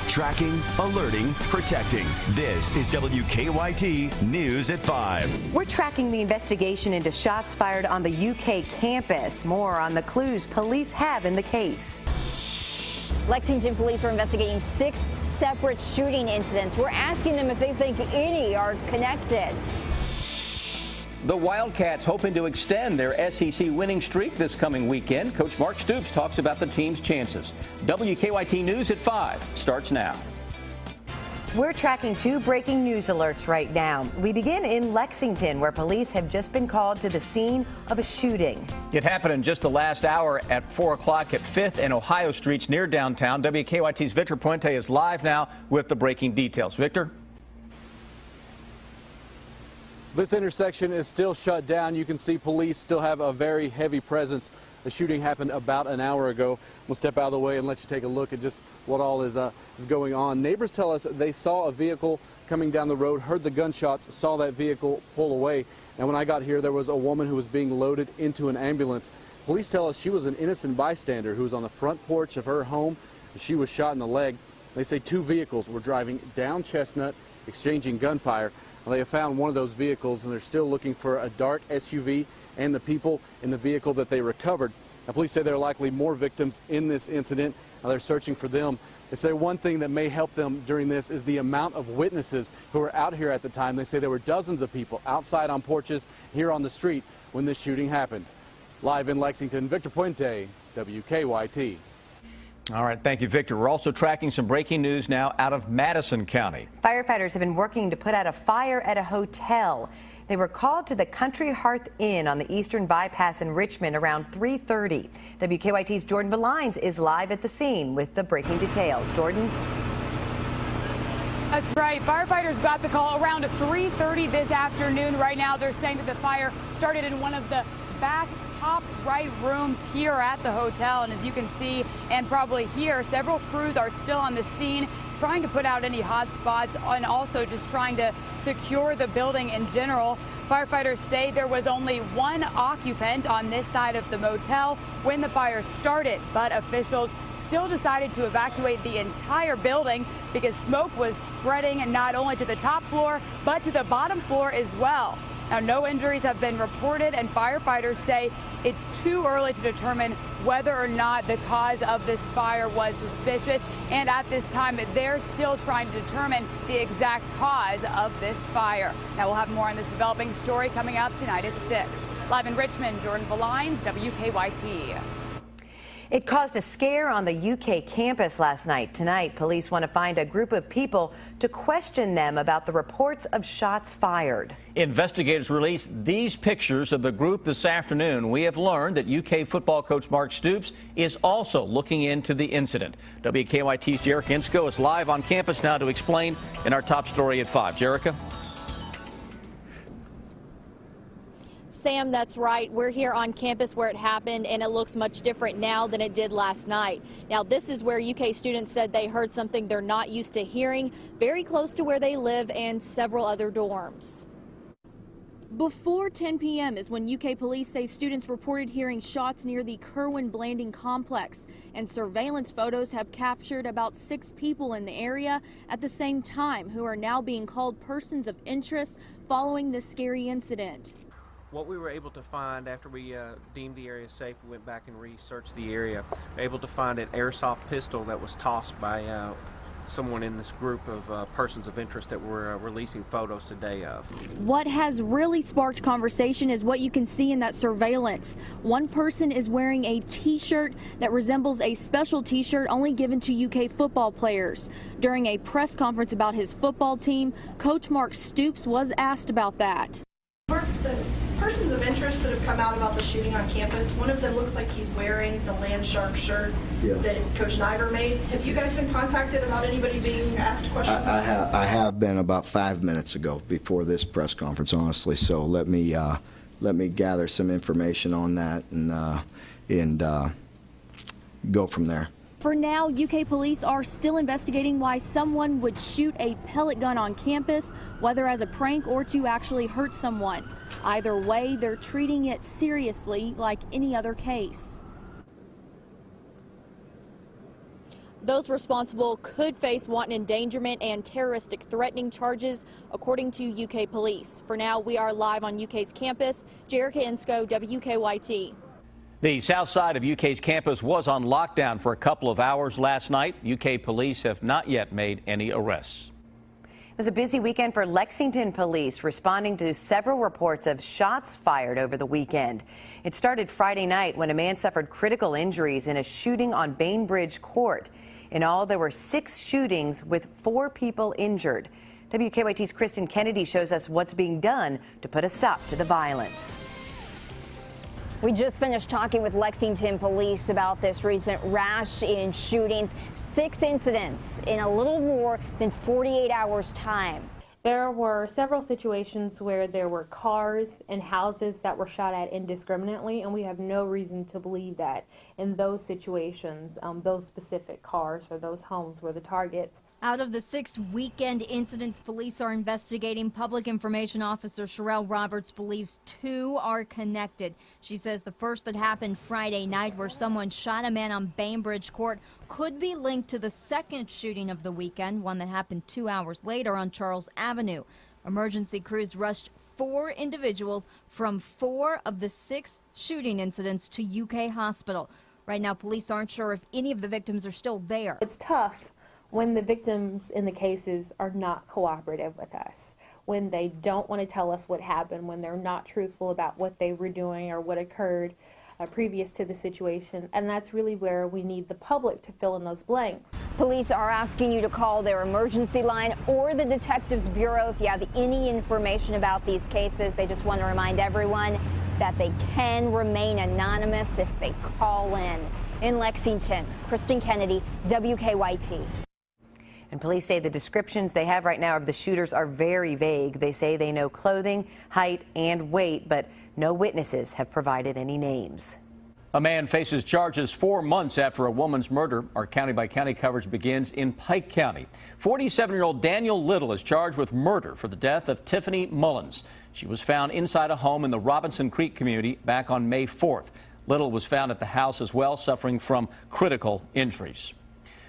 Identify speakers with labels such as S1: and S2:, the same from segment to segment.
S1: Tracking, alerting, protecting. This is WKYT News at 5.
S2: We're tracking the investigation into shots fired on the UK campus. More on the clues police have in the case.
S3: Lexington police are investigating 6 separate shooting incidents. We're asking them if they think any are connected.
S4: The Wildcats hoping to extend their SEC winning streak this coming weekend. Coach Mark Stoops talks about the team's chances. WKYT News at 5 starts now.
S2: We're tracking 2 breaking news alerts right now. We begin in Lexington, where police have just been called to the scene of a shooting.
S4: It happened in just the last hour at 4 o'clock at 5th and Ohio Streets near downtown. WKYT's Victor Puente is live now with the breaking details. Victor?
S5: This intersection is still shut down. You can see police still have a very heavy presence. The shooting happened about an hour ago. We'll step out of the way and let you take a look at just what all is going on. Neighbors tell us they saw a vehicle coming down the road, heard the gunshots, saw that vehicle pull away. And when I got here, there was a woman who was being loaded into an ambulance. Police tell us she was an innocent bystander who was on the front porch of her home. She was shot in the leg. They say 2 vehicles were driving down Chestnut, exchanging gunfire. They have found one of those vehicles, and they're still looking for a dark SUV and the people in the vehicle that they recovered. Now, police say there are likely more victims in this incident. Now, they're searching for them. They say one thing that may help them during this is the amount of witnesses who were out here at the time. They say there were dozens of people outside on porches here on the street when this shooting happened. Live in Lexington, Victor Puente, WKYT.
S4: All right, thank you, Victor. We're also tracking some breaking news now out of Madison County.
S2: Firefighters have been working to put out a fire at a hotel. They were called to the Country Hearth Inn on the Eastern Bypass in Richmond around 3:30. WKYT's Jordan Valines is live at the scene with the breaking details. Jordan?
S6: That's right. Firefighters got the call around 3:30 this afternoon. Right now, they're saying that the fire started in one of the back top right rooms here at the hotel. And as you can see and probably hear, several crews are still on the scene trying to put out any hot spots and also just trying to secure the building in general. Firefighters say there was only 1 occupant on this side of the motel when the fire started, but officials still decided to evacuate the entire building because smoke was spreading not only to the top floor but to the bottom floor as well. Now, no injuries have been reported, and firefighters say it's too early to determine whether or not the cause of this fire was suspicious. And at this time, they're still trying to determine the exact cause of this fire. Now, we'll have more on this developing story coming up tonight at 6. Live in Richmond, Jordan Valines, WKYT.
S2: It caused a scare on the UK campus last night. Tonight, police want to find a group of people to question them about the reports of shots fired.
S4: Investigators released these pictures of the group this afternoon. We have learned that UK football coach Mark Stoops is also looking into the incident. WKYT's Jerica Insco is live on campus now to explain in our top story at 5. Jerica?
S7: Sam, that's right. We're here on campus where it happened, and it looks much different now than it did last night. Now, this is where UK students said they heard something they're not used to hearing, very close to where they live and several other dorms. Before 10 p.m. is when UK police say students reported hearing shots near the Kerwin Blanding complex, and surveillance photos have captured about 6 people in the area at the same time who are now being called persons of interest following this scary incident.
S8: What we were able to find after we deemed the area safe, we went back and researched the area. We were able to find an airsoft pistol that was tossed by someone in this group of persons of interest that we're releasing photos today of.
S7: What has really sparked conversation is what you can see in that surveillance. One person is wearing a t-shirt that resembles a special t-shirt only given to UK football players. During a press conference about his football team, Coach Mark Stoops was asked about that.
S9: Mark, the persons of interest that have come out about the shooting on campus, one of them looks like he's wearing the Land Shark shirt that Coach Niver made. Have you guys been contacted about anybody being asked questions?
S10: I have been about 5 minutes ago before this press conference, honestly. So let me gather some information on that and go from there.
S7: For now, UK police are still investigating why someone would shoot a pellet gun on campus, whether as a prank or to actually hurt someone. Either way, they're treating it seriously like any other case. Those responsible could face wanton endangerment and terroristic threatening charges, according to UK police. For now, we are live on UK's campus. Jerica Insko, WKYT.
S4: The south side of UK's campus was on lockdown for a couple of hours last night. UK police have not yet made any arrests.
S2: It was a busy weekend for Lexington police, responding to several reports of shots fired over the weekend. It started Friday night when a man suffered critical injuries in a shooting on Bainbridge Court. In all, there were 6 shootings with 4 people injured. WKYT's Kristen Kennedy shows us what's being done to put a stop to the violence.
S3: We just finished talking with Lexington police about this recent rash in shootings. 6 incidents in a little more than 48 hours' time.
S11: There were several situations where there were cars and houses that were shot at indiscriminately, and we have no reason to believe that in those situations, those specific cars or those homes were the targets.
S12: Out of the 6 weekend incidents police are investigating, Public Information Officer Sherelle Roberts believes 2 are connected. She says the first that happened Friday night, where someone shot a man on Bainbridge Court, could be linked to the second shooting of the weekend, one that happened 2 hours later on Charles Avenue. Emergency crews rushed 4 individuals from 4 of the 6 shooting incidents to UK Hospital. Right now, police aren't sure if any of the victims are still there.
S11: It's tough when the victims in the cases are not cooperative with us, when they don't want to tell us what happened, when they're not truthful about what they were doing or what occurred previous to the situation, and that's really where we need the public to fill in those blanks.
S3: Police are asking you to call their emergency line or the Detectives Bureau if you have any information about these cases. They just want to remind everyone that they can remain anonymous if they call in. In Lexington, Kristen Kennedy, WKYT.
S2: And police say the descriptions they have right now of the shooters are very vague. They say they know clothing, height, and weight, but no witnesses have provided any names.
S4: A man faces charges 4 months after a woman's murder. Our county-by-county coverage begins in Pike County. 47-year-old Daniel Little is charged with murder for the death of Tiffany Mullins. She was found inside a home in the Robinson Creek community back on May 4th. Little was found at the house as well, suffering from critical injuries.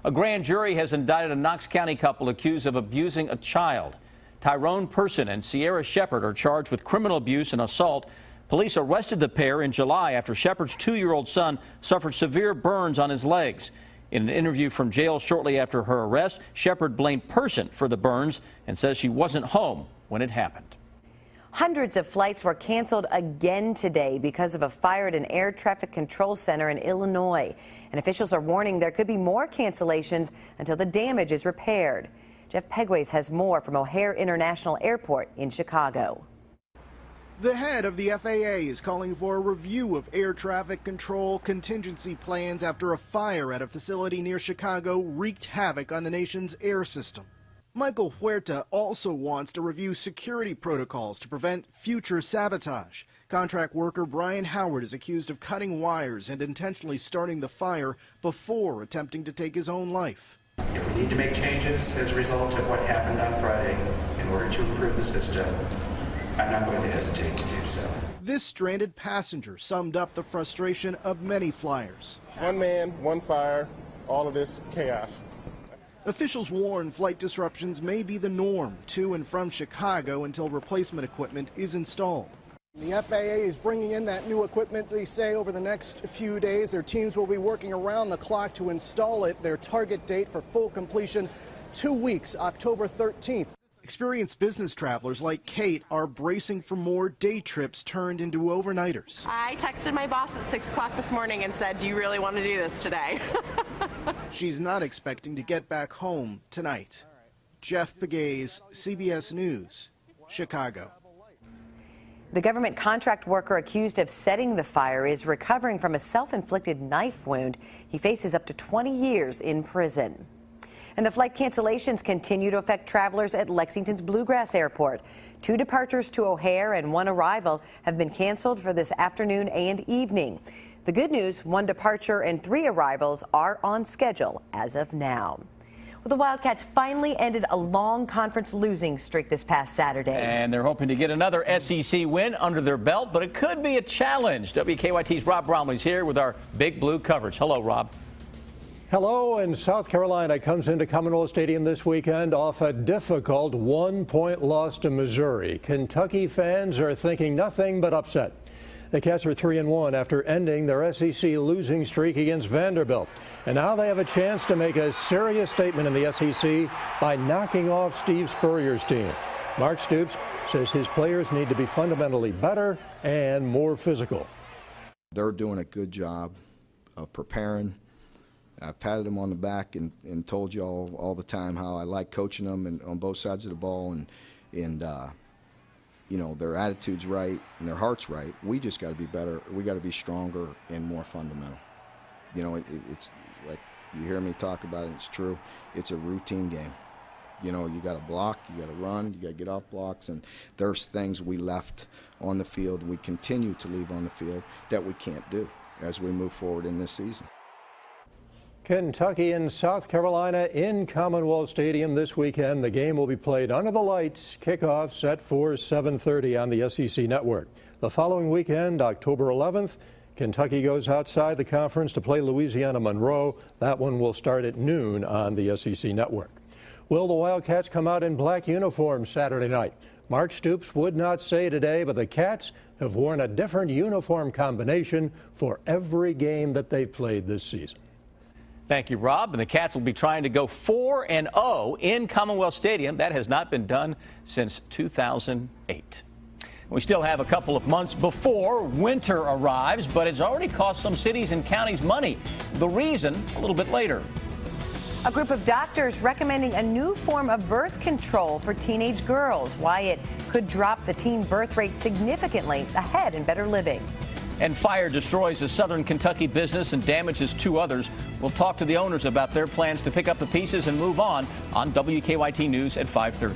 S4: A grand jury has indicted a Knox County couple accused of abusing a child. Tyrone Person and Sierra Shepard are charged with criminal abuse and assault. Police arrested the pair in July after Shepard's 2-year-old son suffered severe burns on his legs. In an interview from jail shortly after her arrest, Shepard blamed Person for the burns and says she wasn't home when it happened.
S2: Hundreds of flights were canceled again today because of a fire at an air traffic control center in Illinois. And officials are warning there could be more cancellations until the damage is repaired. Jeff Pegways has more from O'Hare International Airport in Chicago.
S13: The head of the FAA is calling for a review of air traffic control contingency plans after a fire at a facility near Chicago wreaked havoc on the nation's air system. Michael Huerta also wants to review security protocols to prevent future sabotage. Contract worker Brian Howard is accused of cutting wires and intentionally starting the fire before attempting to take his own life.
S14: If we need to make changes as a result of what happened on Friday in order to improve the system, I'm not going to hesitate to do so.
S13: This stranded passenger summed up the frustration of many flyers.
S15: One man, one fire, all of this chaos.
S13: Officials warn flight disruptions may be the norm to and from Chicago until replacement equipment is installed.
S16: The FAA is bringing in that new equipment, they say, over the next few days. Their teams will be working around the clock to install it. Their target date for full completion, 2 weeks, October 13th.
S13: Experienced business travelers like Kate are bracing for more day trips turned into overnighters.
S17: I texted my boss at 6 o'clock this morning and said, do you really want to do this today?
S13: She's not expecting to get back home tonight. Jeff Pegues, CBS News, Chicago.
S2: The government contract worker accused of setting the fire is recovering from a self-inflicted knife wound. He faces up to 20 years in prison. And the flight cancellations continue to affect travelers at Lexington's Bluegrass Airport. 2 departures to O'Hare and 1 arrival have been canceled for this afternoon and evening. The good news, 1 departure and 3 arrivals are on schedule as of now. Well, the Wildcats finally ended a long conference losing streak this past Saturday.
S4: And they're hoping to get another SEC win under their belt, but it could be a challenge. WKYT's Rob Bromley's here with our Big Blue coverage. Hello, Rob.
S18: Hello, and South Carolina comes into Commonwealth Stadium this weekend off a difficult 1-point loss to Missouri. Kentucky fans are thinking nothing but upset. The Cats are 3-1 after ending their SEC losing streak against Vanderbilt. And now they have a chance to make a serious statement in the SEC by knocking off Steve Spurrier's team. Mark Stoops says his players need to be fundamentally better and more physical.
S10: They're doing a good job of preparing. I've patted them on the back and told you all the time how I like coaching them and on both sides of the ball, and you know, their attitude's right and their heart's right. We just got to be better. We got to be stronger and more fundamental. You know, it's like you hear me talk about it, it's true. It's a routine game. You know, you got to block, you got to run, you got to get off blocks, and there's things we left on the field, we continue to leave on the field that we can't do as we move forward in this season.
S18: Kentucky and South Carolina in Commonwealth Stadium this weekend. The game will be played under the lights. Kickoff set for 7:30 on the SEC network. The following weekend, October 11th, Kentucky goes outside the conference to play Louisiana Monroe. That one will start at noon on the SEC network. Will the Wildcats come out in black uniforms Saturday night? Mark Stoops would not say today, but the Cats have worn a different uniform combination for every game that they've played this season.
S4: Thank you, Rob. And the Cats will be trying to go 4-0 in Commonwealth Stadium. That has not been done since 2008. We still have a couple of months before winter arrives, but it's already cost some cities and counties money. The reason, a little bit later.
S2: A group of doctors recommending a new form of birth control for teenage girls. Why it could drop the teen birth rate significantly ahead in better living.
S4: And fire destroys a southern Kentucky business and damages 2 others. We'll talk to the owners about their plans to pick up the pieces and move on WKYT News at 5:30.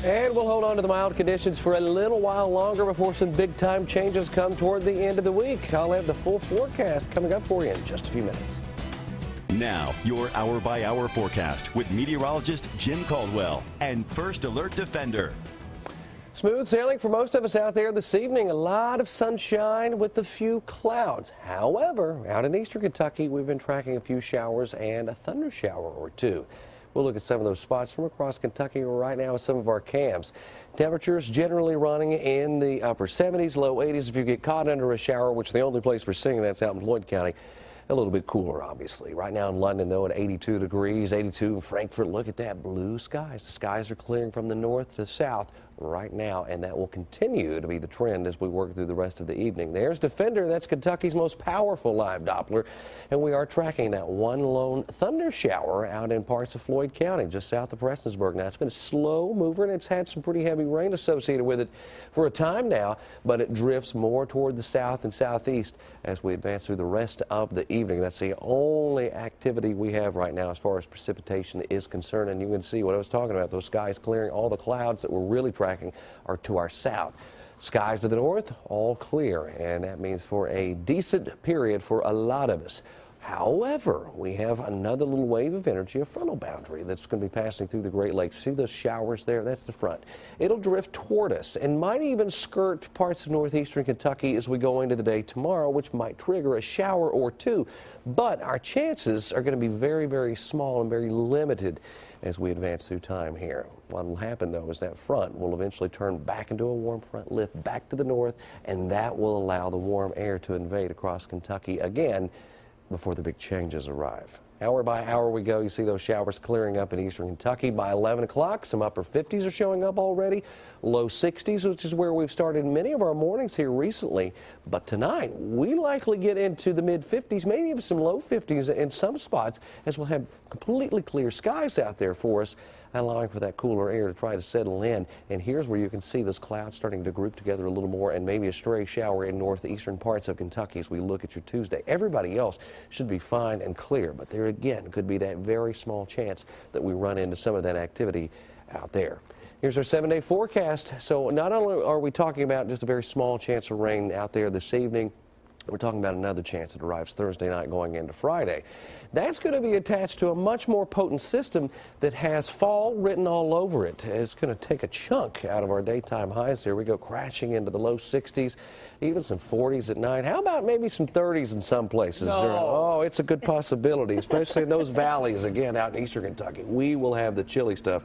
S19: And we'll hold on to the mild conditions for a little while longer before some big-time changes come toward the end of the week. I'll have the full forecast coming up for you in just a few minutes.
S1: Now, your hour-by-hour forecast with meteorologist Jim Caldwell and First Alert Defender.
S19: Smooth sailing for most of us out there this evening. A lot of sunshine with a few clouds. However, out in eastern Kentucky, we've been tracking a few showers and a thunder shower or two. We'll look at some of those spots from across Kentucky right now with some of our cams. Temperatures generally running in the upper 70s, low 80s. If you get caught under a shower, which the only place we're seeing that's out in Floyd County, a little bit cooler, obviously. Right now in London, though, at 82 degrees, 82 in Frankfurt. Look at that, blue skies. The skies are clearing from the north to south right now, and that will continue to be the trend as we work through the rest of the evening. There's Defender. That's Kentucky's most powerful live Doppler, and we are tracking that one lone thunder shower out in parts of Floyd County, just south of Prestonsburg. Now, it's been a slow mover, and it's had some pretty heavy rain associated with it for a time now, but it drifts more toward the south and southeast as we advance through the rest of the evening. That's the only activity we have right now as far as precipitation is concerned, and you can see what I was talking about, those skies clearing. All the clouds that we're really tracking are to our south. Skies to the north, all clear, and that means for a decent period for a lot of us. However, we have another little wave of energy, a frontal boundary that's going to be passing through the Great Lakes. See those showers there? That's the front. It'll drift toward us and might even skirt parts of northeastern Kentucky as we go into the day tomorrow, which might trigger a shower or two. But our chances are going to be very, very small and very limited as we advance through time here. What will happen, though, is that front will eventually turn back into a warm front, lift back to the north, and that will allow the warm air to invade across Kentucky again before the big changes arrive. Hour by hour we go. You see those showers clearing up in eastern Kentucky by 11 o'clock. Some upper 50s are showing up already. Low 60s, which is where we've started many of our mornings here recently. But tonight, we likely get into the mid 50s, maybe even some low 50s in some spots, as we'll have completely clear skies out there for us, allowing for that cooler air to try to settle in. And here's where you can see those clouds starting to group together a little more, and maybe a stray shower in northeastern parts of Kentucky as we look at your Tuesday. Everybody else should be fine and clear, but there again could be that very small chance that we run into some of that activity out there. Here's our 7-day forecast. So not only are we talking about just a very small chance of rain out there this evening, We're talking about another chance. It arrives Thursday night going into Friday. That's going to be attached to a much more potent system that has fall written all over it. It's going to take a chunk out of our daytime highs here. We go crashing into the low 60s, even some 40s at night. How about maybe some 30s in some places?
S4: No.
S19: Oh, it's a good possibility, especially in those valleys, again, out in eastern Kentucky. We will have the chilly stuff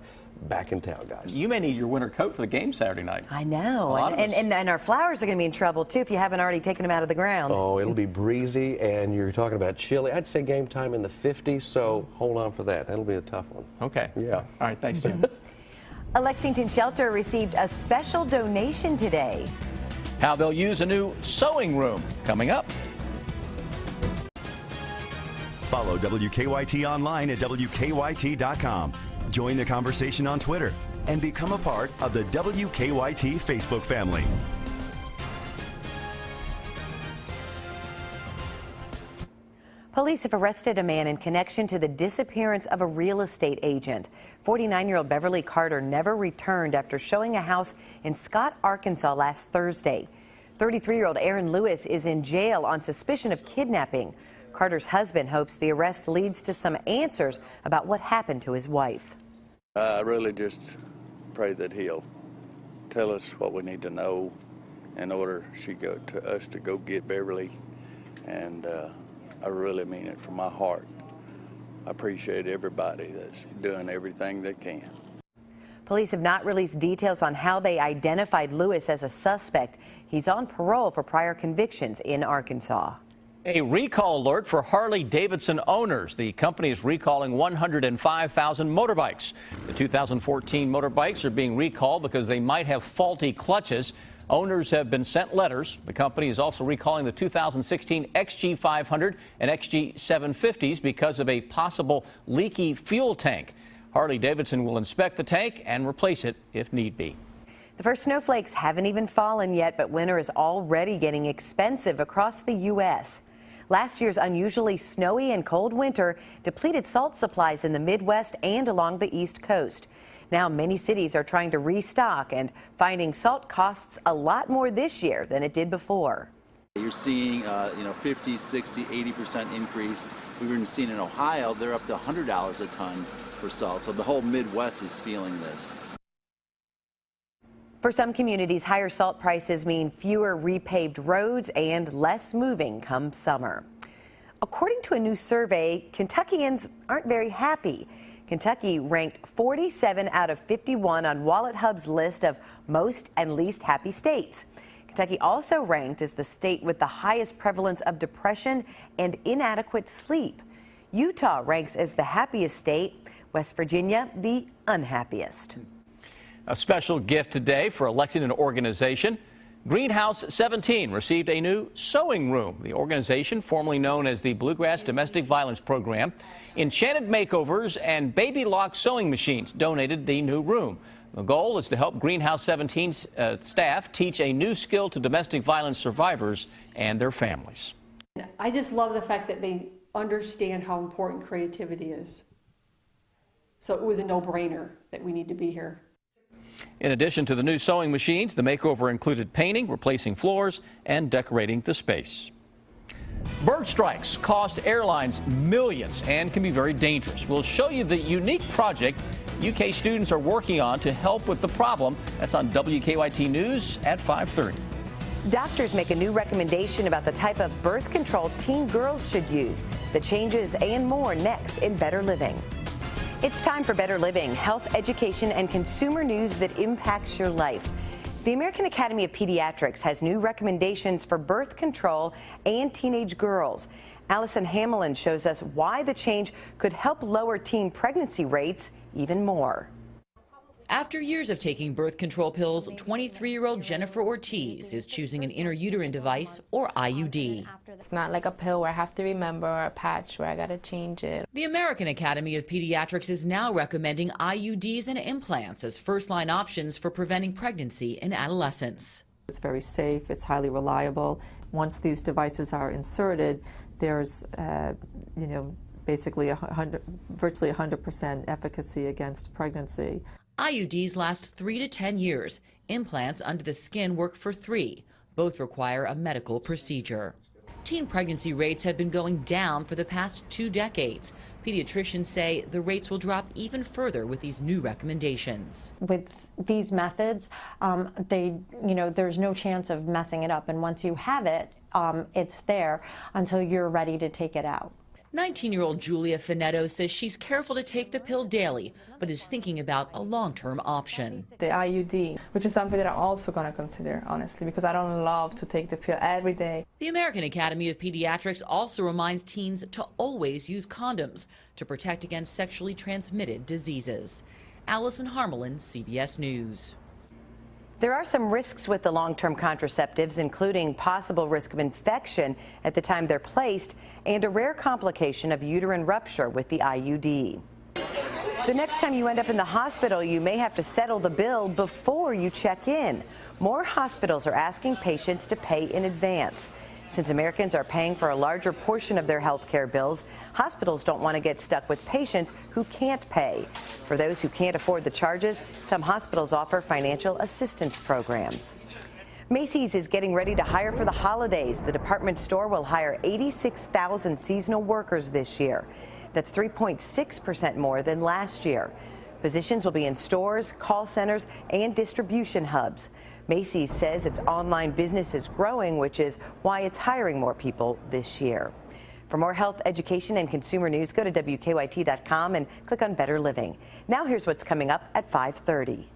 S19: back in town, guys.
S4: You may need your winter coat for the game Saturday night.
S2: I know. And our flowers are going to be in trouble, too, if you haven't already taken them out of the ground.
S19: Oh, it'll be breezy, and you're talking about chilly. I'd say game time in the 50s, so hold on for that. That'll be a tough one.
S4: Okay.
S19: Yeah.
S4: All right, thanks, Jim.
S2: A Lexington shelter received a special donation today.
S4: How they'll use a new sewing room coming up.
S1: Follow WKYT online at WKYT.com. Join the conversation on Twitter and become a part of the WKYT Facebook family.
S2: Police have arrested a man in connection to the disappearance of a real estate agent. 49-year-old Beverly Carter never returned after showing a house in Scott, Arkansas last Thursday. 33-year-old Aaron Lewis is in jail on suspicion of kidnapping. Carter's husband hopes the arrest leads to some answers about what happened to his wife.
S20: I really just pray that he'll tell us what we need to know in order to us to go get Beverly, and I really mean it from my heart. I appreciate everybody that's doing everything they can.
S2: Police have not released details on how they identified Lewis as a suspect. He's on parole for prior convictions in Arkansas.
S4: A recall alert for Harley-Davidson owners. The company is recalling 105,000 motorbikes. The 2014 motorbikes are being recalled because they might have faulty clutches. Owners have been sent letters. The company is also recalling the 2016 XG500 and XG750s because of a possible leaky fuel tank. Harley-Davidson will inspect the tank and replace it if need be.
S2: The first snowflakes haven't even fallen yet, but winter is already getting expensive across the U.S. Last year's unusually snowy and cold winter depleted salt supplies in the Midwest and along the East Coast. Now many cities are trying to restock, and finding salt costs a lot more this year than it did before.
S21: You're seeing 50, 60, 80% increase. We've been seeing in Ohio, they're up to $100 a ton for salt. So the whole Midwest is feeling this.
S2: For some communities, higher salt prices mean fewer repaved roads and less moving come summer. According to a new survey, Kentuckians aren't very happy. Kentucky ranked 47 out of 51 on WalletHub's list of most and least happy states. Kentucky also ranked as the state with the highest prevalence of depression and inadequate sleep. Utah ranks as the happiest state, West Virginia the unhappiest.
S4: A special gift today for a Lexington organization. Greenhouse 17 received a new sewing room. The organization, formerly known as the Bluegrass Domestic Violence Program, Enchanted Makeovers and Baby Lock Sewing Machines donated the new room. The goal is to help Greenhouse 17's staff teach a new skill to domestic violence survivors and their families.
S22: I just love the fact that they understand how important creativity is. So it was a no-brainer that we need to be here.
S4: In addition to the new sewing machines, the makeover included painting, replacing floors, and decorating the space. Bird strikes cost airlines millions and can be very dangerous. We'll show you the unique project UK students are working on to help with the problem. That's on WKYT News at 5:30.
S2: Doctors make a new recommendation about the type of birth control teen girls should use. The changes and more next in Better Living. It's time for Better Living, health, education, and consumer news that impacts your life. The American Academy of Pediatrics has new recommendations for birth control and teenage girls. Allison Hamlin shows us why the change could help lower teen pregnancy rates even more.
S23: After years of taking birth control pills, 23-year-old Jennifer Ortiz is choosing an intrauterine device, or IUD.
S24: It's not like a pill where I have to remember, or a patch where I got to change it.
S23: The American Academy of Pediatrics is now recommending IUDs and implants as first-line options for preventing pregnancy in adolescents.
S25: It's very safe, it's highly reliable. Once these devices are inserted, there's, basically virtually 100% efficacy against pregnancy.
S23: IUDs last 3 to 10 years. Implants under the skin work for 3. Both require a medical procedure. Teen pregnancy rates have been going down for the past 2 decades. Pediatricians say the rates will drop even further with these new recommendations.
S5: With these methods, there's no chance of messing it up. And once you have it, it's there until you're ready to take it out.
S23: 19-year-old Julia Finetto says she's careful to take the pill daily, but is thinking about a long-term option.
S6: The IUD, which is something that I'm also going to consider, honestly, because I don't love to take the pill every day.
S23: The American Academy of Pediatrics also reminds teens to always use condoms to protect against sexually transmitted diseases. Allison Harmelin, CBS News.
S2: There are some risks with the long-term contraceptives, including possible risk of infection at the time they're placed and a rare complication of uterine rupture with the IUD. The next time you end up in the hospital, you may have to settle the bill before you check in. More hospitals are asking patients to pay in advance. Since Americans are paying for a larger portion of their health care bills, hospitals don't want to get stuck with patients who can't pay. For those who can't afford the charges, some hospitals offer financial assistance programs. Macy's is getting ready to hire for the holidays. The department store will hire 86,000 seasonal workers this year. That's 3.6% more than last year. Positions will be in stores, call centers, and distribution hubs. Macy's says its online business is growing, which is why it's hiring more people this year. For more health, education, and consumer news, go to WKYT.com and click on Better Living. Now here's what's coming up at 5:30.